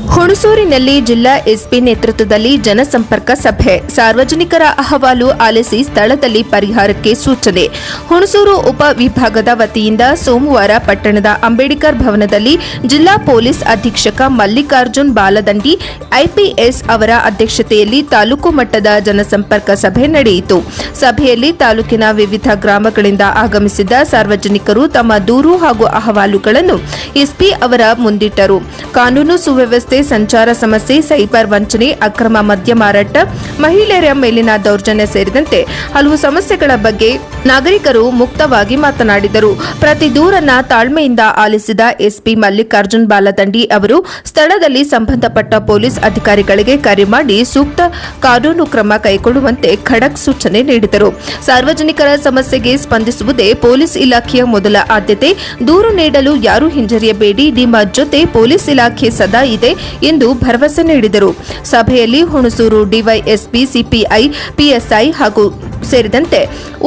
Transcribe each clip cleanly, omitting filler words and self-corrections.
ಹುಣಸೂರಿನಲ್ಲಿ ಜಿಲ್ಲಾ ಎಸ್ಪಿ ನೇತೃತ್ವದಲ್ಲಿ ಜನಸಂಪರ್ಕ ಸಭೆ, ಸಾರ್ವಜನಿಕರ ಅಹವಾಲು ಆಲಿಸಿ ಸ್ಥಳದಲ್ಲಿ ಪರಿಹಾರಕ್ಕೆ ಸೂಚನೆ. ಹುಣಸೂರು ಉಪ ವಿಭಾಗದ ವತಿಯಿಂದ ಸೋಮವಾರ ಪಟ್ಟಣದ ಅಂಬೇಡ್ಕರ್ ಭವನದಲ್ಲಿ ಜಿಲ್ಲಾ ಪೊಲೀಸ್ ಅಧೀಕ್ಷಕ ಮಲ್ಲಿಕಾರ್ಜುನ್ ಬಾಲದಂಡಿ ಐಪಿಎಸ್ ಅವರ ಅಧ್ಯಕ್ಷತೆಯಲ್ಲಿ ತಾಲೂಕು ಮಟ್ಟದ ಜನಸಂಪರ್ಕ ಸಭೆ ನಡೆಯಿತು. ಸಭೆಯಲ್ಲಿ ತಾಲೂಕಿನ ವಿವಿಧ ಗ್ರಾಮಗಳಿಂದ ಆಗಮಿಸಿದ್ದ ಸಾರ್ವಜನಿಕರು ತಮ್ಮ ದೂರು ಹಾಗೂ ಅಹವಾಲುಗಳನ್ನು ಎಸ್ಪಿ ಅವರ ಮುಂದಿಟ್ಟರು. ಕಾನೂನು ಸುವ್ಯವಸ್ಥೆ, ಸಂಚಾರ ಸಮಸ್ಯೆ, ಸೈಬರ್ ವಂಚನೆ, ಅಕ್ರಮ ಮದ್ಯ ಮಾರಾಟ, ಮಹಿಳೆಯರ ಮೇಲಿನ ದೌರ್ಜನ್ಯ ಸೇರಿದಂತೆ ಹಲವು ಸಮಸ್ಯೆಗಳ ಬಗ್ಗೆ ನಾಗರಿಕರು ಮುಕ್ತವಾಗಿ ಮಾತನಾಡಿದರು. ಪ್ರತಿ ದೂರನ್ನ ತಾಳ್ಮೆಯಿಂದ ಆಲಿಸಿದ ಎಸ್ಪಿ ಮಲ್ಲಿಕಾರ್ಜುನ್ ಬಾಲದಂಡಿ ಅವರು ಸ್ಥಳದಲ್ಲಿ ಸಂಬಂಧಪಟ್ಟ ಪೊಲೀಸ್ ಅಧಿಕಾರಿಗಳಿಗೆ ಕರೆ ಮಾಡಿ ಸೂಕ್ತ ಕಾನೂನು ಕ್ರಮ ಕೈಗೊಳ್ಳುವಂತೆ ಖಡಕ್ ಸೂಚನೆ ನೀಡಿದರು. ಸಾರ್ವಜನಿಕರ ಸಮಸ್ಯೆಗೆ ಸ್ಪಂದಿಸುವುದೇ ಪೊಲೀಸ್ ಇಲಾಖೆಯ ಮೊದಲ ಆದ್ಯತೆ. ದೂರು ನೀಡಲು ಯಾರೂ ಹಿಂಜರಿಯಬೇಡಿ, ನಿಮ್ಮ ಜೊತೆ ಪೊಲೀಸ್ ಇಲಾಖೆ ಸದಾ ಇದೆ ಎಂದು ಭರವಸೆ ನೀಡಿದರು. ಸಭೆಯಲ್ಲಿ ಹುಣಸೂರು ಡಿವೈಎಸ್ಪಿ, ಸಿಪಿಐ, ಪಿಎಸ್ಐ ಹಾಗೂ ಸೇರಿದಂತೆ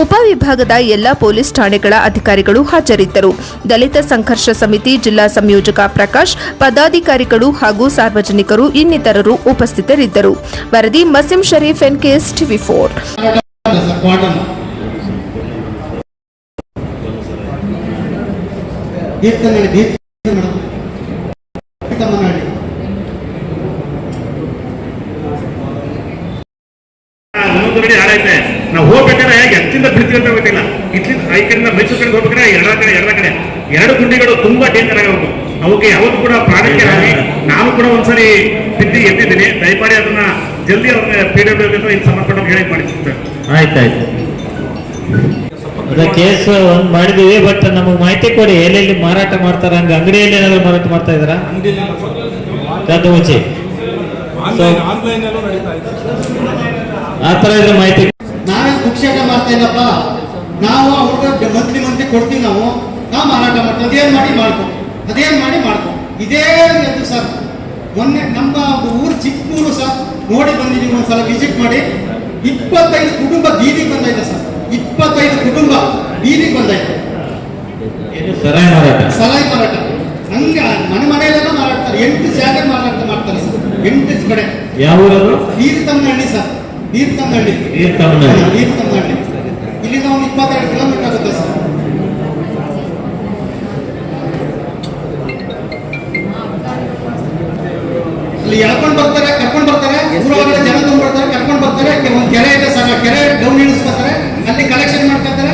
ಉಪವಿಭಾಗದ ಎಲ್ಲಾ ಪೊಲೀಸ್ ಠಾಣೆಗಳ ಅಧಿಕಾರಿಗಳು ಹಾಜರಿದ್ದರು. ದಲಿತ ಸಂಘರ್ಷ ಸಮಿತಿ ಜಿಲ್ಲಾ ಸಂಯೋಜಕ ಪ್ರಕಾಶ್, ಪದಾಧಿಕಾರಿಗಳು ಹಾಗೂ ಸಾರ್ವಜನಿಕರು ಇನ್ನಿತರರು ಉಪಸ್ಥಿತರಿದ್ದರು. ವರದಿ ಮಸೀಂ ಶರೀಫ್, ಎನ್ಕೆಎಸ್ ಟಿವಿ4. ನಾವು ಹೋಗ್ಬೇಕಾದ್ರೆ ಎತ್ತಿಂದ ಬಿಡ್ತೀವಿ ಅಂತ ಗೊತ್ತಿಲ್ಲ. ಇಟ್ಲಿಂದ ಈ ಕಡೆಯಿಂದ ಮೈಸೂರು ಕಡೆ ಹೋಗ್ಬೇಕಾದ್ರೆ ಎರಡ ಕಡೆ ಎರಡು ಗುಂಡಿಗಳು ತುಂಬಾ ಡೇಂಜರ್ ಆಗೋದು. ಅವಕ್ಕೆ ಯಾವತ್ತು ಕೂಡ ಪ್ರಾಣಕ್ಕೆ ಆಗಲಿ. ನಾನು ಕೂಡ ಒಂದ್ಸರಿ ಬಿದ್ದು ಎತ್ತಿದ್ದೀನಿ. ದಯಮಾಡಿ ಅದನ್ನ ಜಲ್ದಿ ಅವ್ರನ್ನ PWD ಇದು ಸಂಬಂಧಪಟ್ಟ ಹೇಳಿ ಮಾಡಿಸಿರ್ತಾರೆ. ಆಯ್ತಾಯ್ತು, ಅದ ಕೇಸ್ ಒಂದ್ ಮಾಡಿದೀವಿ. ಬಟ್ ನಮಗ್ ಮಾಹಿತಿ ಕೊಡಿ, ಎಲ್ಲೆಲ್ಲಿ ಮಾರಾಟ ಮಾಡ್ತಾರ? ಹಂಗ ಅಂಗಡಿಯಲ್ಲಿ ಏನಾದ್ರು ಮಾರಾಟ ಮಾಡ್ತಾ ಇದಾರ? ಕದ್ದು ಮುಚ್ಚಿ ಆತರ ಇದ್ರೆ ಮಾಹಿತಿ. ನಾವೇ ದುಕ್ಷೇಪ ಮಾಡ್ತಾ ಇಲ್ಲಪ್ಪ. ನಾವು ಅವ್ರಿಗೆ ಮಂತ್ಲಿ ಕೊಡ್ತೀವಿ. ನಾವು ಮಾರಾಟ ಮಾಡ್ತೀವಿ. ಅದೇನ್ ಮಾಡಿ ಮಾಡ್ಕೊ ಇದೇ ಅದು ಸರ್. ಮೊನ್ನೆ ನಮ್ಮ ಊರು ಚಿಕ್ಕೂರು ಸರ್ ನೋಡಿ ಬಂದಿದ್ದೀವಿ. ಒಂದ್ಸಲ ವಿಸಿಟ್ ಮಾಡಿ 25 ಕುಟುಂಬ ಬೀದಿಗೆ ಬಂದೈತೆ ಸರ್. 25 ಕುಟುಂಬ ಬೀದಿಗೆ ಬಂದೈತೆ. ಸಲಾಯಿ ಮಾರಾಟ ಹಂಗ ಮನೆಯಲ್ಲೆಲ್ಲ ಮಾರಾಡ್ತಾರೆ. 8 ಜಾಗ ಮಾರಾಟ ಮಾಡ್ತಾರೆ ಸರ್. 8 ಕಡೆ. ಯಾವ ಊರದು? ತೀರ್ಥಮನಹಳ್ಳಿ ಸರ್. ತೀರ್ಥಮನಹಳ್ಳಿ ಇಲ್ಲಿಂದ ಒಂದು 22 ಕಿಲೋಮೀಟರ್ ಆಗುತ್ತೆ ಸರ್. ಅಲ್ಲಿ ಎಳ್ಕೊಂಡು ಬರ್ತಾರೆ, ಕರ್ಕೊಂಡು ಬರ್ತಾರೆ. ಊರೊಳಗಡೆ ಜನ ತುಂಬಿಡ್ತಾರೆ, ಕರ್ಕೊಂಡು ಬರ್ತಾರೆ. ಒಂದು ಕೆರೆ ಇದೆ ಸರ್, ಕೆರೆ ಡೌನ್ ಇಳಿಸ್ಕೊತಾರೆ. ಅಲ್ಲಿ ಕಲೆಕ್ಷನ್ ಮಾಡ್ಕೊತಾರೆ,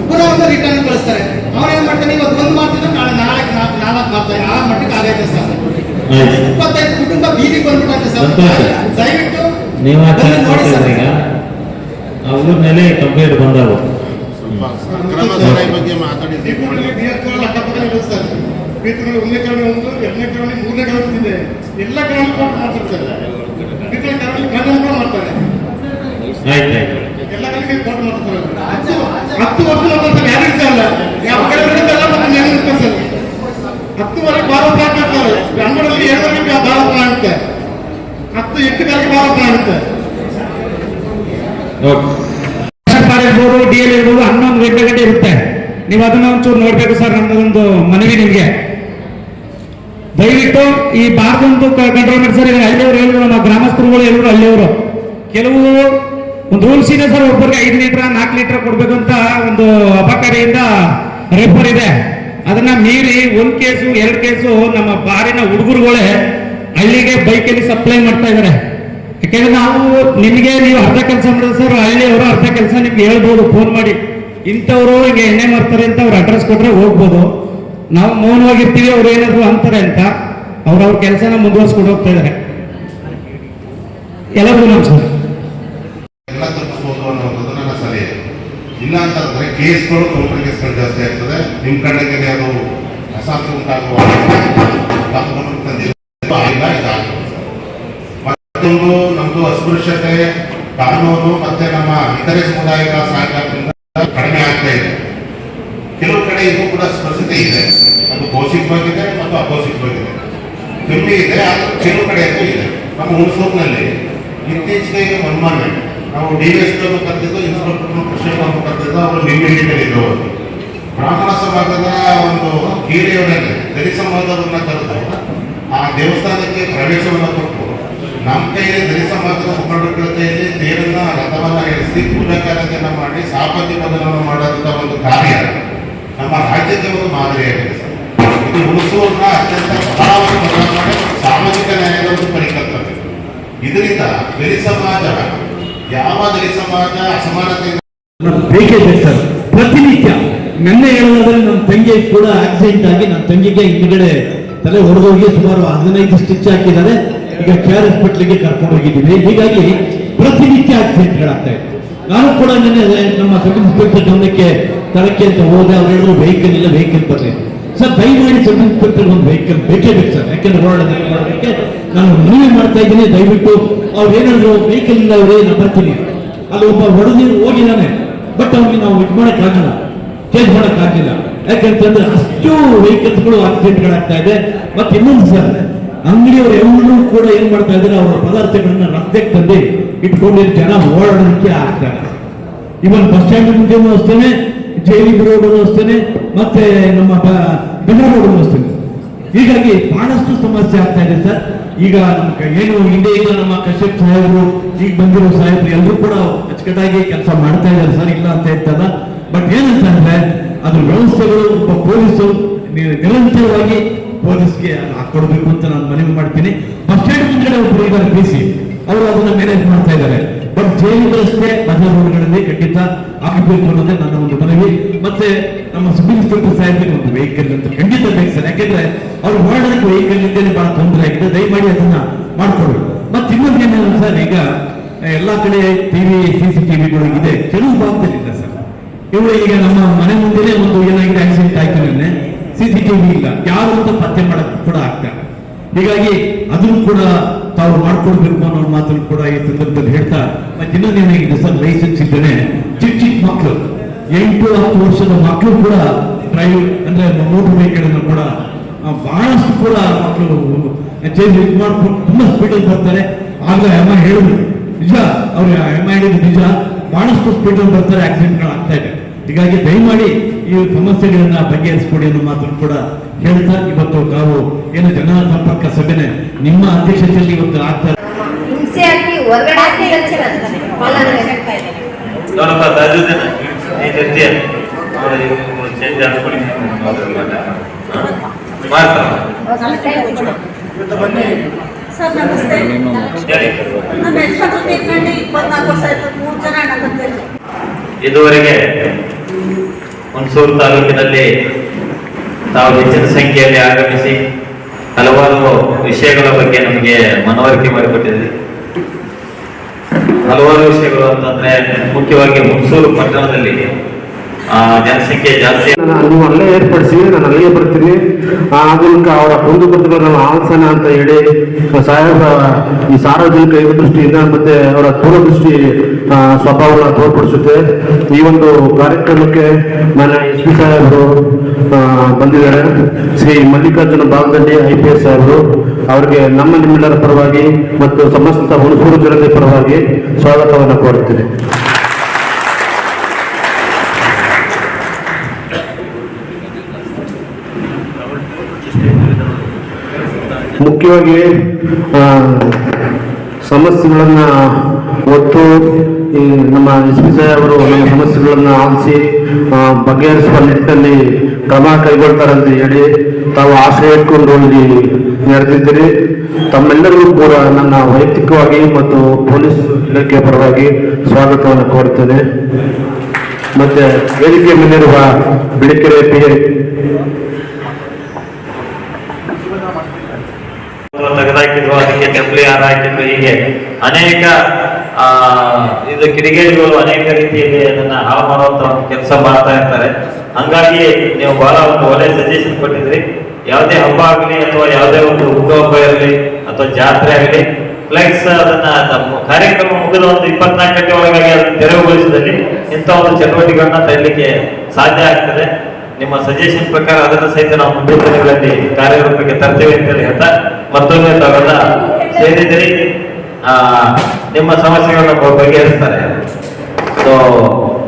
ಪುನಃ ಒಂದು ರಿಟರ್ನ್ ಕಳಿಸ್ತಾರೆ. ಅವನೇನ್ ಮಾಡ್ತಾನೆ, ಇವತ್ತು ಒಂದು ಮಾಡ್ತಿದ್ರೆ ನಾಳೆ 4 ಮಾಡ್ತಾರೆ. ಆ ಮಟ್ಟಕ್ಕೆ ಆಗೈತೆ ಸರ್. 25 ಕುಟುಂಬ ಬೀದಿಗೆ ಬಂದ್ಬಿಟ್ಟೈತೆ ಸರ್. ದಯವಿಟ್ಟು ನೀವು ಅವ್ರ ಮೇಲೆ ಕಂಪ್ಲೇಂಟ್ ಬಂದವು. ಬಗ್ಗೆ ಮಾತಾಡಿದ್ದೆ. ಒಂದನೇ ಕಡೆ 2ನೇ ಕಡೆ 3ನೇ ಕಡೆ ಇದೆ. ಎಲ್ಲ ಕಡೆ ಮಾತಾಡ್ತಾರೆ. ಮಾಡ್ತಾರೆ. ಎಲ್ಲ ಕಡೆ ಕೋರ್ಟ್ ಮಾಡ್ತಾರೆ. 10 ವರ್ಷ ಯಾರು ಇರ್ತಾರಲ್ಲ, ಯಾವ ಕಡೆ ಇರ್ತಾರೆ ಸರ್. 10ವರೆಗೆ ಭಾರತ ಹಾಕ್ತಾರೆ. ಅಂಗಡಿಯಲ್ಲಿ 7ವರೆಗೆ ಭಾರತ ಆಗುತ್ತೆ. 8 ಕಾಲಕ್ಕೆ ಭಾರತ ಆಗುತ್ತೆ. ಇರ್ಬೋದು, DL ಇರ್ಬೋದು, 11 ಗಂಟೆ ಇರುತ್ತೆ. ನೀವು ಅದನ್ನ ಒಂಚೂರು ನೋಡ್ಬೇಕು ಸರ್. ನಮ್ಮದೊಂದು ಮನವಿ ನಿಮ್ಗೆ, ದಯವಿಟ್ಟು ಈ ಬಾರ್ದೊಂದು ಕಂಟ್ರೋಲ್ ಮಾಡಿ ಸರ್. ಹಳ್ಳಿಯವರು ಹೇಳಿದ್ರು, ನಮ್ಮ ಗ್ರಾಮಸ್ಥರುಗಳು ಹೇಳಿದ್ರು, ಹಳ್ಳಿಯವರು ಕೆಲವು ಒಂದು ರೂಲ್ಸ್ ಇದೆ ಸರ್. ಒಬ್ಬರಿಗೆ 5 ಲೀಟರ್ 4 ಲೀಟರ್ ಕೊಡ್ಬೇಕು ಅಂತ ಒಂದು ಅಬಕಾರಿಯಿಂದ ರೆಫರ್ ಇದೆ. ಅದನ್ನ ಮೀರಿ 1 ಕೇಸು 2 ಕೇಸು ನಮ್ಮ ಬಾರಿನ ಹುಡುಗರುಗಳೇ ಹಳ್ಳಿಗೆ ಬೈಕಲ್ಲಿ ಸಪ್ಲೈ ಮಾಡ್ತಾ ಇದಾರೆ. ಯಾಕೆಂದ್ರೆ ನೀವು ಅರ್ಧ ಕೆಲಸ ಮಾಡಿದ್ರೆ ಸರ್, ಹಳ್ಳಿಯವರು ಅರ್ಧ ಕೆಲಸ ನಿಮ್ಗೆ ಹೇಳ್ಬೋದು ಫೋನ್ ಮಾಡಿ. ಇಂಥವ್ರು ಹಿಂಗೆ ಎಣ್ಣೆ ಮಾಡ್ತಾರೆ ಅಂತ ಅವ್ರ ಅಡ್ರೆಸ್ ಕೊಟ್ರೆ ಹೋಗ್ಬೋದು. ನಾವು ಮೌನವಾಗಿರ್ತೀವಿ, ಅವ್ರು ಏನಾದ್ರು ಅಂತಾರೆ ಅಂತ ಅವ್ರ ಕೆಲಸನ ಮುಂದುವರ್ಸ್ಕೊಂಡು ಹೋಗ್ತಾ ಇದಾರೆ. ಎಲ್ಲರಿಗೂ ನಮಸ್ಕಾರ. ಎಲ್ಲ ತಪ್ಪಿಸ್ಬೋದು ಅನ್ನೋದನ್ನ ಸರಿ ಇಲ್ಲ ಅಂತಂದ್ರೆ ಕೇಸ್ಗಳು ಕೌಂಟರ್ ಕೇಸ್ಗಳು ಜಾಸ್ತಿ ಆಗ್ತದೆ. ನಿಮ್ ಕಡೆಗೆ ಅದು ಅಸಾಧ್ಯ ಉಂಟಾಗುವ ಮತ್ತೊಂದು ನಮ್ದು ಅಸ್ಪೃಶ್ಯತೆ ಕಾನೂನು ಮತ್ತೆ ನಮ್ಮ ಇತರೆ ಸಮುದಾಯಗಳ ಸಹಕಾರದಿಂದ ಕಡಿಮೆ ಆಗ್ತಾ ಇದೆ. ಕೆಲವು ಕಡೆ ಇದು ಕೂಡ ಸ್ಪರ್ಶತೆ ಇದೆ. ಅದು ಭೌತಿಕವಾಗಿದೆ ಮತ್ತು ಅಭೌತಿಕವಾಗಿದೆ. ಕಮ್ಮಿ ಇದೆ, ಆದ್ರೆ ಕೆಲವು ಕಡೆ ಇದೆ. ನಮ್ಮ ಹುಣಸೂರಿನಲ್ಲಿ ಇತ್ತೀಚೆಗೆ ಮೊನ್ನೆ ನಾವು DSP ಕರೆದಿದ್ದು, ಇನ್ಸ್ಪೆಕ್ಟರ್ ಕೃಷ್ಣಪ್ಪ ಕರೆದಿದ್ದು. ಅವರು ನಿನ್ನೆಲ್ಲಿದ್ದರು. ಬ್ರಾಹ್ಮಣ ಸಮಾಜದ ಒಂದು ಹಿರಿಯವರಲ್ಲಿ ದಲಿತ ಸಮಾಜವನ್ನ ಕರೆದು ಆ ದೇವಸ್ಥಾನ ದೇವಸ್ಥಾನಕ್ಕೆ ಪ್ರವೇಶವನ್ನು ಕೊಟ್ಟು ನಮ್ಮ ಕೈಯಲ್ಲಿ ದಲಿತ ಸಮಾಜದ ಮುಖಂಡರ ಕೈಯಲ್ಲಿ ತೇರನ್ನ ರಥವನ್ನ ಇರಿಸಿ ಪೂಜಾ ಕಾರ್ಯತೆಯನ್ನು ಮಾಡಿ ಸಾಪತ್ಯ ಬದಲವನ್ನು ಮಾಡುವಂತ ಒಂದು ಕಾರ್ಯ ನಮ್ಮ ರಾಜ್ಯದ ಒಂದು ಮಾದರಿಯಾಗಿದೆ ಸರ್. ಇದು ಉಳಿಸುವನ್ನ ಅತ್ಯಂತ ಬಹಳ ಸಾಮಾಜಿಕ ನ್ಯಾಯದ ಒಂದು ಪರಿಕಲ್ಪನೆ. ಇದರಿಂದ ದಲಿತ ಸಮಾಜ ಯಾವ ದಲಿತ ಸಮಾಜ ಅಸಮಾನತೆ ಬೇಕೇ ಬೇಕು ಸರ್. ಪ್ರತಿನಿತ್ಯ ನಿನ್ನೆ ಹೇಳೋದಾದ್ರೆ ನನ್ನ ತಂಗಿ ಕೂಡ ಆಕ್ಸಿಡೆಂಟ್ ಆಗಿ ನನ್ನ ತಂಗಿಗೆ ಹಿಂದ್ಗಡೆ ತಲೆ ಹೊಡೆದೋಗಿ ಸುಮಾರು 15 ಸ್ಟಿಚ್ ಹಾಕಿದ್ದಾರೆ. ಈಗ ಕೇರ್ ಹಾಸ್ಪಿಟ್ಲಿಗೆ ಕರ್ಕೊಂಡು ಹೋಗಿದ್ದೀವಿ. ಹೀಗಾಗಿ ಪ್ರತಿನಿತ್ಯ ಆಕ್ಸಿಡೆಂಟ್ಗಳಾಗ್ತಾ ಇದೆ. ನಾನು ಕೂಡ ನಿನ್ನೆ ನಮ್ಮ ಸಬ್ ಇನ್ಸ್ಪೆಕ್ಟರ್ ಗಮನಕ್ಕೆ ತರಕ್ಕೆ ಅಂತ ಹೋದೆ. ಅವ್ರು ಹೇಳಿದ್ರು ವೆಹಿಕಲ್ ಇಲ್ಲ, ವೆಹಿಕಲ್ ಬರಲಿ ಸರ್. ದಯಮಾಡಿ ಸಬ್ ಇನ್ಸ್ಪೆಕ್ಟರ್ ಒಂದು ವೆಹಿಕಲ್ ಬೇಕೇ ಬೇಕು ಸರ್. ಯಾಕೆಂದ್ರೆ ಮಾಡೋದಕ್ಕೆ ನಾನು ಮನವಿ ಮಾಡ್ತಾ ಇದ್ದೀನಿ. ದಯವಿಟ್ಟು ಅವ್ರು ಏನಾದ್ರು ವೆಹಿಕಲ್ ಇಲ್ಲ ಅವರೇ ನಾನು ಬರ್ತೀನಿ. ಅಲ್ಲಿ ಒಬ್ಬ ಹೊಡೆದು ಹೋಗಿದ್ದಾನೆ, ಬಟ್ ಅವ್ರಿಗೆ ನಾವು ಇದು ಮಾಡೋಕ್ಕಾಗಲ್ಲ, ಚೇಂಜ್ ಮಾಡೋಕ್ಕಾಗಿಲ್ಲ. ಯಾಕಂತಂದ್ರೆ ಅಷ್ಟು ವೆಹಿಕಲ್ಸ್ಗಳು ಆಕ್ಸಿಡೆಂಟ್ಗಳಾಗ್ತಾ ಇದೆ. ಮತ್ತೆ ಇನ್ನೊಂದು ಸರ್, ಅಂಗಡಿಯವರು ಎಲ್ಲರೂ ಕೂಡ ಏನ್ ಮಾಡ್ತಾ ಇದ್ದಾರೆ, ಅವರ ಪದಾರ್ಥಗಳನ್ನ ರಸ್ತೆಗೆ ತಂದು ಇಟ್ಕೊಂಡು ಜನ ಓಡಾಡೋದಕ್ಕೆ ಆಗ್ತಾರೆ. ಇವನ್ ಬಸ್ ಸ್ಟ್ಯಾಂಡ್ ಮುಂದೆನೂ ಅಷ್ಟೇನೆ, ಜೈಲಿಗೆ ರೋಡ್ ಅಷ್ಟೇನೆ, ಮತ್ತೆ ನಮ್ಮ ಬೆಂಗಳೂರು ರೋಡ್ ಅಷ್ಟೇನೆ. ಹೀಗಾಗಿ ಬಹಳಷ್ಟು ಸಮಸ್ಯೆ ಆಗ್ತಾ ಇದೆ ಸರ್. ಈಗ ಏನು ಹಿಂದೆ ಈಗ ನಮ್ಮ ಕಶ್ಯಪ್ ಸಾಹೇಬರು, ಈಗ ಬಂದಿರೋ ಸಾಹೇಬರು ಎಲ್ಲರೂ ಕೂಡ ಅಚ್ಚುಕಟ್ಟಾಗಿ ಕೆಲಸ ಮಾಡ್ತಾ ಇದ್ದಾರೆ ಸರ್, ಇಲ್ಲ ಅಂತ ಹೇಳ್ತಲ್ಲ. ಬಟ್ ಏನಂತಂದ್ರೆ ಅದ್ರ ವ್ಯವಸ್ಥೆಗಳು ಒಬ್ಬ ಪೊಲೀಸರು ನಿರಂತರವಾಗಿ ಪೊಲೀಸ್ಗೆ ಹಾಕೊಡ್ಬೇಕು ಅಂತ ನಾನು ಮನವಿ ಮಾಡ್ತೀನಿ. ಬಸ್ ಸ್ಟ್ಯಾಂಡ್ ಮುಂದೆ ಒಬ್ಬರು ಇದ್ದಾರೆ ಬಿಸಿ, ಅವರು ಅದನ್ನ ಮ್ಯಾನೇಜ್ ಮಾಡ್ತಾ ಇದ್ದಾರೆ. ಬಟ್ ಜೈಲು ರಸ್ತೆ ಬಜಾರ್ ರೋಡ್ಗಳಲ್ಲಿ ಖಂಡಿತ ಆಗಬೇಕು ಅನ್ನೋದೇ ನನ್ನ ಒಂದು ಮನವಿ. ಮತ್ತೆ ನಮ್ಮ ಸಬ್ ಇನ್ಸ್ಪೆಕ್ಟರ್ ಸಾಹೇಬ್ರಿಗೆ ಒಂದು ವೆಹಿಕಲ್ ಅಂತ ಖಂಡಿತ ಬೇಕು ಸರ್. ಯಾಕೆಂದ್ರೆ ಅವ್ರು ಓಡಾಡೋದಕ್ಕೆ ವೆಹಿಕಲ್ ಇದ್ದೇನೆ ಬಹಳ ತೊಂದರೆ ಆಗಿದೆ. ದಯಮಾಡಿ ಅದನ್ನ ಮಾಡ್ಕೊಡ್ಬೇಕು. ಮತ್ತೆ ಇನ್ನೊಂದು ಏನೇನು ಸರ್, ಈಗ ಎಲ್ಲಾ ಕಡೆ ಟಿವಿ CCTVಗಳು ಇದೆ, ಕೆಲವು ಭಾಗದಲ್ಲಿ ಇಲ್ಲ ಸರ್. ಇವರು ಈಗ ನಮ್ಮ ಮನೆ ಮುಂದೆನೆ ಒಂದು ಏನಾಗಿದೆ ಆಕ್ಸಿಡೆಂಟ್ ಆಯ್ತು, ನಿನ್ನೆ CCTV ಇಲ್ಲ, ಯಾರು ಅಂತ ಪತ್ತೆ ಮಾಡಕ್ ಕೂಡ ಆಗ್ತಾರೆ. ಹೀಗಾಗಿ ಅದನ್ನು ಕೂಡ ತಾವು ಮಾಡ್ಕೊಡ್ಬೇಕು ಅನ್ನೋ ಮಾತನ್ನು ಕೂಡ ಈ ಸಂದರ್ಭದಲ್ಲಿ ಹೇಳ್ತಾ, ಮತ್ತೆ ಇನ್ನೊಂದು ಏನಾಗಿದೆ ಸರ್, ಲೈಸೆನ್ಸ್ ಇದ್ದೇನೆ ಚಿಕ್ಕ ಮಕ್ಕಳು 8-10 ವರ್ಷದ ಮಕ್ಕಳು ಕೂಡ ಡ್ರೈವ್ ಅಂದ್ರೆ ಮೋಟರ್ ವೆಹಿಕಲ್ ಅನ್ನು ಕೂಡ ಬಹಳಷ್ಟು ಕೂಡ ಮಕ್ಕಳು ಚೇಂಜ್ ಮಾಡ್ಕೊಂಡು ತುಂಬಾ ಸ್ಪೀಡಲ್ಲಿ ಬರ್ತಾರೆ. ಆಗ ಅಮ್ಮ ಹೇಳಿದ್ರು ನಿಜ, ಅವ್ರು ಅಮ್ಮ ಹೇಳಿದ್ರು ನಿಜ, ಬಹಳಷ್ಟು ಸ್ಪೀಡಲ್ಲಿ ಬರ್ತಾರೆ, ಆಕ್ಸಿಡೆಂಟ್ಗಳು ಆಗ್ತಾ ಇದೆ. ಹೀಗಾಗಿ ದಯಮಾಡಿ ಈ ಸಮಸ್ಯೆಗಳನ್ನ ಬಗೆಹರಿಸಿಕೊಡಿ ಅನ್ನೋ ಮಾತನ್ನು ಕೂಡ ಹೇಳ್ತಾ, ಇವತ್ತು ನಾವು ಏನು ಜನ ಸಂಪರ್ಕ ಸಭೆನೆ ನಿಮ್ಮ ಅಧ್ಯಕ್ಷತೆಯಲ್ಲಿ ಇವತ್ತು ಆಗ್ತಾರೆ. ಹಿಂಸೆ ಹಾಕಿ ಹೊರಗಡೆ ನೋಡಪ್ಪ ತಾಜುದ್ದೀನ ನೀನ್ ಇರ್ತೀಯ ನೋಡಿ, ಚೇಂಜ್ ಹಾಕೊಳ್ಳಿ ಸರ್ ನಮಸ್ತೆ. ನಮ್ಮ ಯಜಮಾನ್ರು ತೀರ್ಕೊಂಡು 24 ವರ್ಷ ಆಯ್ತು. 3 ಜನ ಅಣ್ಣ ತಂದೆ. ಇದುವರೆಗೆ ಹುಣಸೂರು ತಾಲೂಕಿನಲ್ಲಿ ತಾವು ಹೆಚ್ಚಿನ ಸಂಖ್ಯೆಯಲ್ಲಿ ಆಗಮಿಸಿ ಹಲವಾರು ವಿಷಯಗಳ ಬಗ್ಗೆ ನಮಗೆ ಮನವರಿಕೆ ಮಾಡಿಕೊಟ್ಟಿದ್ರಿ. ಹಲವಾರು ವಿಷಯಗಳು ಅಂತಂದ್ರೆ ಮುಖ್ಯವಾಗಿ ಹುಣಸೂರು ಪಟ್ಟಣದಲ್ಲಿ ಜನಸಂಖ್ಯೆ ಜಾಸ್ತಿ. ನೀವು ಅಲ್ಲೇ ಏರ್ಪಡಿಸಿ, ನಾನು ಅಲ್ಲಿಗೆ ಬರ್ತೀನಿ. ಆ ಮೂಲಕ ಅವರ ಕುಂದುಕೊರತೆಗಳನ್ನು ಆಲಿಸೋಣ ಅಂತ ಹೇಳಿ ಸಾಹೇಬ ಈ ಸಾರ್ವಜನಿಕ ದೃಷ್ಟಿಯಿಂದ ಮತ್ತೆ ಅವರ ದೂರದೃಷ್ಟಿ ಸ್ವಭಾವವನ್ನು ತೋರ್ಪಡಿಸುತ್ತೆ. ಈ ಒಂದು ಕಾರ್ಯಕ್ರಮಕ್ಕೆ ನನ್ನ SP ಸಾಹೇಬರು ಬಂದಿದ್ದಾರೆ. ಶ್ರೀ ಮಲ್ಲಿಕಾರ್ಜುನ ಬಾಗದಲ್ಲಿ IPS ಸಾಹೇಬರು, ಅವರಿಗೆ ನಮ್ಮ ನಿಮ್ಮೆಲ್ಲರ ಪರವಾಗಿ ಮತ್ತು ಸಮಸ್ತ ಹುಣಸೂರು ಜನತೆ ಪರವಾಗಿ ಸ್ವಾಗತವನ್ನು ಕೋರುತ್ತೇನೆ. ಮುಖ್ಯವಾಗಿ ಸಮಸ್ಯೆಗಳನ್ನ ಒತ್ತು ಈ ನಮ್ಮ SP ಸಾಹೇಬರು ನಮ್ಮ ಸಮಸ್ಯೆಗಳನ್ನ ಆಲಿಸಿ ಬಗೆಹರಿಸುವ ನಿಟ್ಟಿನಲ್ಲಿ ಕ್ರಮ ಕೈಗೊಳ್ತಾರೆ ಅಂತ ಹೇಳಿ ತಾವು ಆಶ್ರಯ ಇಟ್ಕೊಂಡು ಇಲ್ಲಿ ನಡೆದಿದ್ದೀರಿ. ತಮ್ಮೆಲ್ಲರಿಗೂ ಕೂಡ ನನ್ನ ವೈಯಕ್ತಿಕವಾಗಿ ಮತ್ತು ಪೊಲೀಸ್ ಇಲಾಖೆ ಪರವಾಗಿ ಸ್ವಾಗತವನ್ನು ಕೋರುತ್ತೇನೆ. ಮತ್ತೆ ವೇದಿಕೆ ಮೇಲಿರುವ ಬಿಳಿಕೆರೆ PA ತೆಗೆದಾಕಿದ್ರು, ಅದಕ್ಕೆ ಟೆಂಪ್ಲಿ ಹಾರ ಹಾಕಿದ್ರು, ಹೀಗೆ ಅನೇಕ ಇದು ಕಿಡಿಗೇಡಿಗಳು ಅನೇಕ ರೀತಿಯಲ್ಲಿ ಅದನ್ನ ಹಾಳು ಮಾಡುವಂತ ಒಂದು ಕೆಲಸ ಮಾಡ್ತಾ ಇರ್ತಾರೆ. ಹಂಗಾಗಿ ನೀವು ಬಹಳ ಒಂದು ಒಳ್ಳೆ ಸಜೆಷನ್ ಕೊಟ್ಟಿದ್ರಿ. ಯಾವುದೇ ಹಬ್ಬ ಆಗಲಿ ಅಥವಾ ಯಾವುದೇ ಒಂದು ಹುಟ್ಟುಹಬ್ಬ ಇರಲಿ ಅಥವಾ ಜಾತ್ರೆ ಆಗಲಿ, ಫ್ಲೆಕ್ಸ್ ಅದನ್ನ ಕಾರ್ಯಕ್ರಮ ಮುಗಿದ ಒಂದು 24 ಗಂಟೆ ಒಳಗಾಗಿ ಅದನ್ನು ತೆರವುಗೊಳಿಸಿದಲ್ಲಿ ಇಂಥ ಒಂದು ಚಟುವಟಿಕೆಗಳನ್ನ ತರಲಿಕ್ಕೆ ಸಾಧ್ಯ ಆಗ್ತದೆ. ನಿಮ್ಮ ಸಜೆಷನ್ ಪ್ರಕಾರ ಅದನ್ನು ಸಹಿತ ನಾವು ಮುಂದಿನ ದಿನಗಳಲ್ಲಿ ಕಾರ್ಯರೂಪಕ್ಕೆ ತರ್ತೇವೆ ಅಂತ ಹೇಳ್ತಾ ಮತ್ತೊಮ್ಮೆ ತಾವೆಲ್ಲ ಸೇರಿದ್ರಿ, ನಿಮ್ಮ ಸಮಸ್ಯೆಗಳನ್ನ ಬಗೆಹರಿಸ್ತಾರೆ. ಸೊ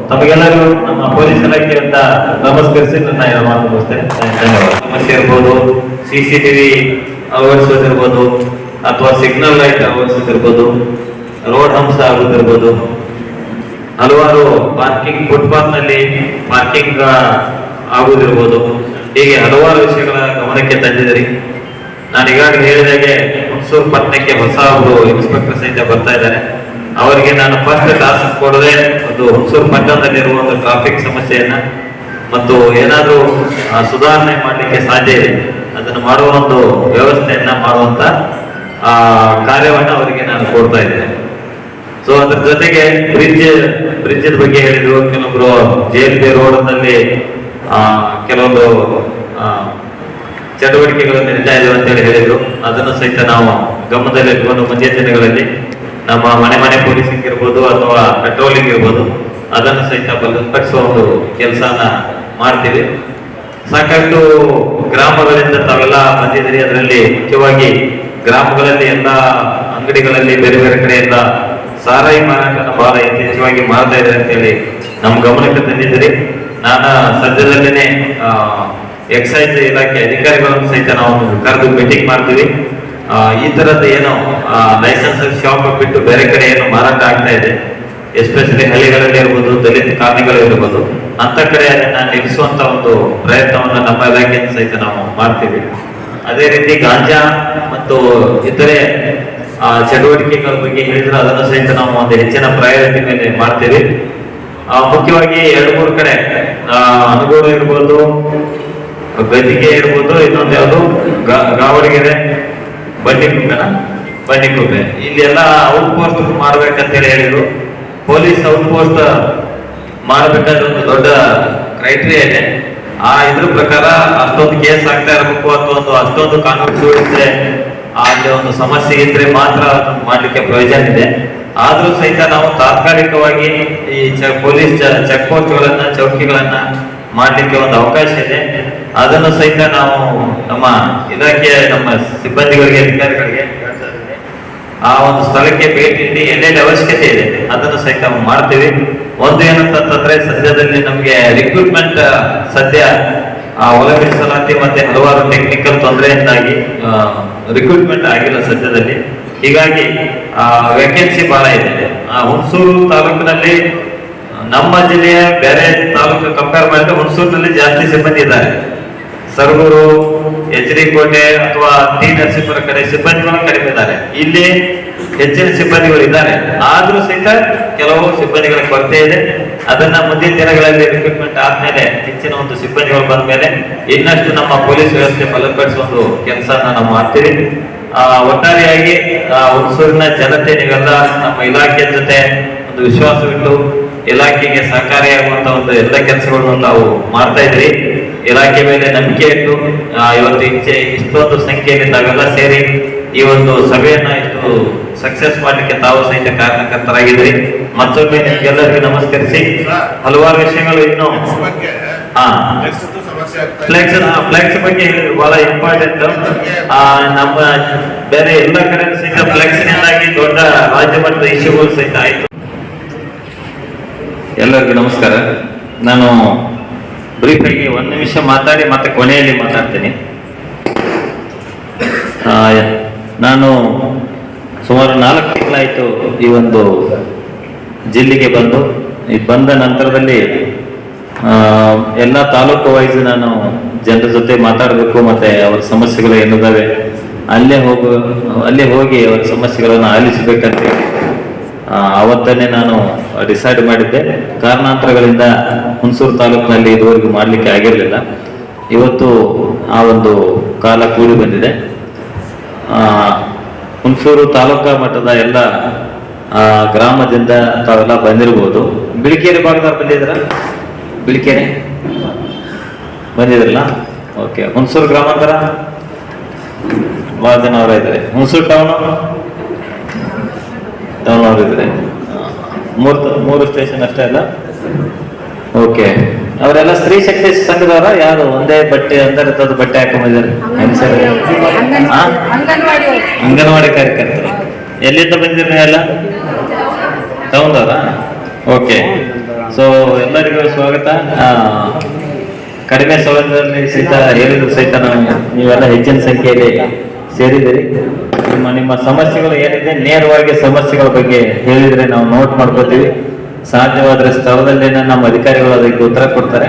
ತಮಗೆಲ್ಲರೂ ನಮ್ಮ ಪೊಲೀಸ್ ಇಲಾಖೆಯಿಂದ ನಮಸ್ಕರಿಸಿ ನನ್ನ ಮಾತು ಮುಗಿಸ್ತೇನೆ. ಧನ್ಯವಾದ. ಸಮಸ್ಯೆ ಇರ್ಬೋದು, CCTV ಅಳವಡಿಸೋದಿರ್ಬೋದು, ಅಥವಾ ಸಿಗ್ನಲ್ ಲೈಟ್ ಅಳವಡಿಸೋದಿರ್ಬೋದು, ರೋಡ್ ಹಂಸ ಆಗೋದಿರ್ಬೋದು, ಹಲವಾರು ಪಾರ್ಕಿಂಗ್ ಫುಟ್ಪಾತ್ ನಲ್ಲಿ ಪಾರ್ಕಿಂಗ್ ಆಗುವುದಿರ್ಬೋದು, ಹೀಗೆ ಹಲವಾರು ವಿಷಯಗಳ ಗಮನಕ್ಕೆ ತಂದಿದ್ದೀರಿ. ನಾನು ಈಗಾಗಲೇ ಹೇಳಿದಾಗೆ ಹುಣಸೂರು ಪಟ್ಟಣಕ್ಕೆ ಹೊಸ ಒಬ್ಬರು ಇನ್ಸ್ಪೆಕ್ಟರ್ ಸಹಿತ ಬರ್ತಾ ಇದ್ದಾರೆ. ಅವರಿಗೆ ನಾನು ಫಸ್ಟ್ ಟಾಸ್ಕ್ ಕೊಡದೆ ಒಂದು ಹುಣಸೂರು ಪಟ್ಟಣದಲ್ಲಿರುವ ಒಂದು ಟ್ರಾಫಿಕ್ ಸಮಸ್ಯೆಯನ್ನ ಮತ್ತು ಏನಾದರೂ ಸುಧಾರಣೆ ಮಾಡಲಿಕ್ಕೆ ಸಾಧ್ಯ ಇದೆ ಅದನ್ನು ಮಾಡುವ ಒಂದು ವ್ಯವಸ್ಥೆಯನ್ನ ಮಾಡುವಂತ ಕಾರ್ಯವನ್ನ ಅವರಿಗೆ ನಾನು ಕೊಡ್ತಾ ಇದ್ದೇನೆ. ಸೊ ಅದ್ರ ಜೊತೆಗೆ ಬ್ರಿಡ್ಜ್ ಬಗ್ಗೆ ಹೇಳಿದ್ರು. ಕೆಲವೊಬ್ರು JLP ರೋಡ್ ನಲ್ಲಿ ಕೆಲವೊಂದು ಚಟುವಟಿಕೆಗಳು ನಡೀತಾ ಇದೆ ಅಂತ ಹೇಳಿದ್ರು. ಅದನ್ನು ಸಹಿತ ನಾವು ಗಮನದಲ್ಲಿಟ್ಟುಕೊಂಡು ಮುಂದಿನ ದಿನಗಳಲ್ಲಿ ನಮ್ಮ ಮನೆ ಪೊಲೀಸಿಂಗ್ ಇರ್ಬೋದು ಅಥವಾ ಪೆಟ್ರೋಲಿಂಗ್ ಇರ್ಬೋದು ಅದನ್ನು ಸಹಿತ ಬಲಪಡಿಸುವ ಒಂದು ಕೆಲಸನ ಮಾಡ್ತೀವಿ. ಸಾಕಷ್ಟು ಗ್ರಾಮಗಳಿಂದ ತಾವೆಲ್ಲ ಬಂದಿದ್ದೀರಿ. ಅದರಲ್ಲಿ ಮುಖ್ಯವಾಗಿ ಗ್ರಾಮಗಳಲ್ಲಿ ಎಲ್ಲ ಅಂಗಡಿಗಳಲ್ಲಿ ಬೇರೆ ಬೇರೆ ಕಡೆಯಿಂದ ಸಾರಾಯಿ ಮಾರಾಟನ ಬಹಳ ಯಥೇಚ್ಛವಾಗಿ ಮಾಡ್ತಾ ಇದೆ ಅಂತ ಹೇಳಿ ನಮ್ಮ ಗಮನಕ್ಕೆ ತಂದಿದ್ದೀರಿ. ನಾನು ಸದ್ಯದಲ್ಲೇನೆ ಎಕ್ಸೈಸ್ ಇಲಾಖೆ ಅಧಿಕಾರಿಗಳನ್ನು ಸಹಿತ ನಾವು ಕರೆದು ಮೀಟಿಂಗ್ ಮಾಡ್ತೀವಿ. ಈ ತರದ ಏನು ಲೈಸೆನ್ಸ್ ಶಾಪ್ ಬಿಟ್ಟು ಬೇರೆ ಕಡೆ ಏನು ಮಾರಾಟ ಆಗ್ತಾ ಇದೆ, ಎಸ್ಪೆಷಲಿ ಹಳ್ಳಿಗಳಲ್ಲಿ ಇರ್ಬೋದು, ದಲಿತ ಕಾಲನಿಗಳಿರ್ಬೋದು, ಅಂತ ಕಡೆ ಅದನ್ನ ನಿಲ್ಲಿಸುವಂತ ಒಂದು ಪ್ರಯತ್ನವನ್ನು ನಮ್ಮ ಇಲಾಖೆಯಿಂದ ಸಹಿತ ನಾವು ಮಾಡ್ತೀವಿ. ಅದೇ ರೀತಿ ಗಾಂಜಾ ಮತ್ತು ಇತರೆ ಚಟುವಟಿಕೆಗಳ ಬಗ್ಗೆ ಹೇಳಿದ್ರೆ ಅದನ್ನು ಸಹಿತ ನಾವು ಒಂದು ಹೆಚ್ಚಿನ ಪ್ರಯಾರಿಟಿ ಮೇಲೆ ಮಾಡ್ತೀವಿ. ಮುಖ್ಯವಾಗಿ 2-3 ಕಡೆ ಅನುಗೋಡು ಇರ್ಬೋದು, ಗದ್ದಿಗೆ ಇರ್ಬೋದು, ಇನ್ನೊಂದು ಯಾವುದು ಗಾವಡಗೆರೆ, ಬಂಡಿಕುಪ್ಪೆ ಇಲ್ಲಿ ಎಲ್ಲ ಔಟ್ ಪೋಸ್ಟ್ ಮಾಡ್ಬೇಕಂತೇಳಿ ಹೇಳಿದ್ರು. ಪೊಲೀಸ್ ಔಟ್ ಪೋಸ್ಟ್ ಮಾಡಬೇಕಾದ್ರೆ ಒಂದು ದೊಡ್ಡ ಕ್ರೈಟೀರಿಯಾ ಇದೆ. ಇದ್ರ ಪ್ರಕಾರ ಅಷ್ಟೊಂದು ಕೇಸ್ ಆಗ್ತಾ ಇರಬೇಕು ಅಥವಾ ಅಷ್ಟೊಂದು ಕಾನೂನು ಸುವ್ಯವಸ್ಥೆ ಅಲ್ಲಿ ಒಂದು ಸಮಸ್ಯೆ ಇದ್ರೆ ಮಾತ್ರ ಅದನ್ನು ಮಾಡ್ಲಿಕ್ಕೆ ಪ್ರಯೋಜನ ಇದೆ. ಆದ್ರೂ ಸಹಿತ ನಾವು ತಾತ್ಕಾಲಿಕವಾಗಿ ಈ ಪೊಲೀಸ್ ಚೆಕ್ ಪೋಸ್ಟ್ಗಳನ್ನ, ಚೌಕಿಗಳನ್ನ ಮಾಡ್ಲಿಕ್ಕೆ ಒಂದು ಅವಕಾಶ ಇದೆ. ಅದನ್ನು ಸಹಿತ ನಾವು ನಮ್ಮ ಇಲಾಖೆಯ ನಮ್ಮ ಸಿಬ್ಬಂದಿಗಳಿಗೆ, ಅಧಿಕಾರಿಗಳಿಗೆ ಆ ಒಂದು ಸ್ಥಳಕ್ಕೆ ಭೇಟಿ ನೀಡಿ ಎಲ್ಲೆಲ್ಲಿ ಅವಶ್ಯಕತೆ ಇದೆ ಅದನ್ನು ಸಹಿತ ಮಾಡ್ತೀವಿ. ಒಂದು ಏನಂತಂದ್ರೆ ಸದ್ಯದಲ್ಲಿ ನಮ್ಗೆ ರಿಕ್ರೂಟ್ಮೆಂಟ್ ಸದ್ಯ ಒಳ ಮೀಸಲಾತಿ ಮತ್ತೆ ಹಲವಾರು ಟೆಕ್ನಿಕಲ್ ತೊಂದರೆಯಿಂದಾಗಿ ರಿಕ್ರೂಟ್ಮೆಂಟ್ ಆಗಿಲ್ಲ ಸದ್ಯದಲ್ಲಿ. ಹೀಗಾಗಿ ವೇಕೆನ್ಸಿ ಬಹಳ ಇದೆ. ಹುಣಸೂರು ತಾಲೂಕಿನಲ್ಲಿ ನಮ್ಮ ಜಿಲ್ಲೆಯ ಬೇರೆ ತಾಲೂಕು ಕಂಪೇರ್ ಮಾಡಿದ್ರೆ ಹುಣಸೂರಿನಲ್ಲಿ ಜಾಸ್ತಿ ಸಿಬ್ಬಂದಿ ಇದ್ದಾರೆ. ಸರಗೂರು, ಕೋಟೆ ಅಥವಾ ಟಿ ನರಸೀಪುರ ಕಡೆ ಸಿಬ್ಬಂದಿಗಳು ಕಡಿಮೆ ಇದ್ದಾರೆ. ಇಲ್ಲಿ ಹೆಚ್ಚಿನ ಸಿಬ್ಬಂದಿಗಳು ಇದ್ದಾರೆ. ಆದ್ರೂ ಸಹಿತ ಕೆಲವು ಸಿಬ್ಬಂದಿಗಳ ಕೊರತೆ ಇದೆ. ಅದನ್ನ ಮುಂದಿನ ದಿನಗಳಲ್ಲಿ ರಿಕ್ರೂಟ್ಮೆಂಟ್ ಆದ್ಮೇಲೆ ಹೆಚ್ಚಿನ ಒಂದು ಸಿಬ್ಬಂದಿಗಳು ಬಂದ ಮೇಲೆ ಇನ್ನಷ್ಟು ನಮ್ಮ ಪೊಲೀಸ್ ವ್ಯವಸ್ಥೆ ಬಲಪಡಿಸುವ ಒಂದು ಕೆಲಸನ ನಾವು ಮಾಡ್ತೀವಿ. ಒಟ್ಟಾರೆಯಾಗಿ ಹುಣಸೂರಿನ ಜನತೆ ನೀವೆಲ್ಲ ನಮ್ಮ ಇಲಾಖೆ ಜೊತೆ ಒಂದು ವಿಶ್ವಾಸವಿಟ್ಟು ಇಲಾಖೆಗೆ ಸಹಕಾರಿಯಾಗುವಂತ ಒಂದು ಎಲ್ಲ ಕೆಲಸಗಳನ್ನು ತಾವು ಮಾಡ್ತಾ ಇದ್ರಿ. ಇಲಾಖೆ ಮೇಲೆ ನಂಬಿಕೆ ಇಟ್ಟು ಇವತ್ತು ಇಷ್ಟೊಂದು ಸಂಖ್ಯೆಯಲ್ಲಿ ತಾವೆಲ್ಲ ಸೇರಿ ಈ ಒಂದು ಸಭೆಯನ್ನ ಇಷ್ಟು ಸಕ್ಸಸ್ ಮಾಡ್ಲಿಕ್ಕೆ ತಾವು ಸಹಿತ ಕಾರಣಕರ್ತರಾಗಿದ್ರಿ. ಮತ್ತೊಮ್ಮೆ ನಿಮ್ಗೆಲ್ಲರಿಗೂ ನಮಸ್ಕರಿಸಿ ಹಲವಾರು ವಿಷಯಗಳು ಇನ್ನು ಫ್ಲೆಕ್ಸ್ ಬಗ್ಗೆ ಹೇಳಿದ್ರು ಬಹಳ ಇಂಪಾರ್ಟೆಂಟ್. ನಮ್ಮ ಬೇರೆ ಎಲ್ಲ ಕಡೆ ಸಹಿತ ಫ್ಲೆಕ್ಸ್ನಿಂದಾಗಿ ದೊಡ್ಡ ರಾಜ್ಯ ಮಟ್ಟದ ಇಶ್ಯೂಗಳು ಸಹಿತ ಆಯ್ತು. ಎಲ್ಲರಿಗೂ ನಮಸ್ಕಾರ. ನಾನು ಬ್ರೀಫ್ ಆಗಿ 1 ನಿಮಿಷ ಮಾತಾಡಿ ಮತ್ತೆ ಕೊನೆಯಲ್ಲಿ ಮಾತಾಡ್ತೀನಿ. ನಾನು ಸುಮಾರು 4 ತಿಂಗಳಾಯ್ತು ಈ ಒಂದು ಜಿಲ್ಲೆಗೆ ಬಂದ ನಂತರದಲ್ಲಿ ಎಲ್ಲ ತಾಲೂಕು ವೈಸ್ ನಾನು ಜನರ ಜೊತೆ ಮಾತಾಡಬೇಕು, ಮತ್ತೆ ಅವ್ರ ಸಮಸ್ಯೆಗಳು ಏನಿದಾವೆ ಅಲ್ಲೇ ಹೋಗಿ ಅವ್ರ ಸಮಸ್ಯೆಗಳನ್ನು ಆಲಿಸಬೇಕಂತ ಅವತ್ತನ್ನೇ ನಾನು ಡಿಸೈಡ್ ಮಾಡಿದ್ದೆ. ಕಾರಣಾಂತರಗಳಿಂದ ಹುಣಸೂರು ತಾಲೂಕಿನಲ್ಲಿ ಇದುವರೆಗೂ ಮಾಡಲಿಕ್ಕೆ ಆಗಿರಲಿಲ್ಲ. ಇವತ್ತು ಆ ಒಂದು ಕಾಲ ಕೂಡಿ ಬಂದಿದೆ. ಹುಣಸೂರು ತಾಲೂಕಾ ಮಟ್ಟದ ಎಲ್ಲ ಗ್ರಾಮದಿಂದ ತಾವೆಲ್ಲ ಬಂದಿರ್ಬೋದು. ಬಿಳಿಕೆರೆ ಭಾಗದವ್ರು ಬಂದಿದ್ರ? ಬಿಳಿಕೆರೆ ಬಂದಿದ್ರಲ್ಲ? ಓಕೆ. ಹುಣಸೂರು ಗ್ರಾಮಾಂತರ ಬಹಳ ಜನ ಅವರ ಇದ್ದಾರೆ. ಹುಣಸೂರು ಟೌನ್ ಅವರು ಇದ್ದಾರೆ. 3 ಸ್ಟೇಷನ್ ಅಷ್ಟೇ ಅಲ್ಲ? ಓಕೆ. ಅವರೆಲ್ಲ ಸ್ತ್ರೀ ಶಕ್ತಿ ಸಂಘದವರ? ಯಾರು ಒಂದೇ ಬಟ್ಟೆ ಅಂತದ್ದು ಬಟ್ಟೆ ಹಾಕೊಂಡಿದ್ದಾರೆ? ಅಂಗನವಾಡಿ ಕಾರ್ಯಕರ್ತರು. ಎಲ್ಲಿಂದ ಬಂದಿರಿ ಎಲ್ಲ? ಟೌನ್ದವರ? ಓಕೆ. ಸೊ ಎಲ್ಲರಿಗೂ ಸ್ವಾಗತ. ಕಡಿಮೆ ಸಮಯದಲ್ಲಿ ಸಹಿತ ಹೇಳಿದ್ರು ಸಹಿತ ನೀವೆಲ್ಲ ಹೆಚ್ಚಿನ ಸಂಖ್ಯೆಯಲ್ಲಿ ಸೇರಿದಿರಿ. ನಿಮ್ಮ ಸಮಸ್ಯೆಗಳು ಏನಿದೆ ನೇರವಾಗಿ ಸಮಸ್ಯೆಗಳ ಬಗ್ಗೆ ಹೇಳಿದ್ರೆ ನಾವು ನೋಟ್ ಮಾಡ್ಕೋತೀವಿ. ಸಾಧ್ಯವಾದ್ರೆ ಸ್ಥಳದಲ್ಲಿನ ನಮ್ಮ ಅಧಿಕಾರಿಗಳು ಅದಕ್ಕೆ ಉತ್ತರ ಕೊಡ್ತಾರೆ.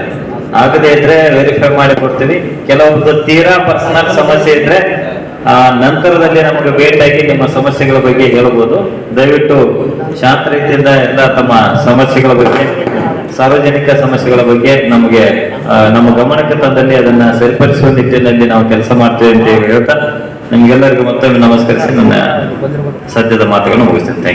ಆಗದೇ ಇದ್ರೆ ವೆರಿಫೈ ಮಾಡಿ ಕೊಡ್ತೀವಿ. ಕೆಲವೊಂದು ತೀರಾ ಪರ್ಸನಲ್ ಸಮಸ್ಯೆ ಇದ್ರೆ ನಂತರದಲ್ಲಿ ನಮಗೆ ಭೇಟಿಯಾಗಿ ನಿಮ್ಮ ಸಮಸ್ಯೆಗಳ ಬಗ್ಗೆ ಹೇಳ್ಬೋದು. ದಯವಿಟ್ಟು ಶಾಂತ ರೀತಿಯಿಂದ ಎಲ್ಲ ತಮ್ಮ ಸಮಸ್ಯೆಗಳ ಬಗ್ಗೆ, ಸಾರ್ವಜನಿಕ ಸಮಸ್ಯೆಗಳ ಬಗ್ಗೆ ನಮಗೆ ನಮ್ಮ ಗಮನಕ್ಕೆ ತಂದಲ್ಲಿ ಅದನ್ನ ಸರಿಪಡಿಸುವ ನಿಟ್ಟಿನಲ್ಲಿ ನಾವು ಕೆಲಸ ಮಾಡ್ತೇವೆ ಅಂತ ಹೇಳ್ತಾ ನಿಮ್ಗೆಲ್ಲರಿಗೂ ಮತ್ತೊಮ್ಮೆ ನಮಸ್ಕರಿಸಿ ನನ್ನ ಸದ್ಯದ ಮಾತುಗಳನ್ನು ಮುಗಿಸ್ತೇನೆ. Thank you.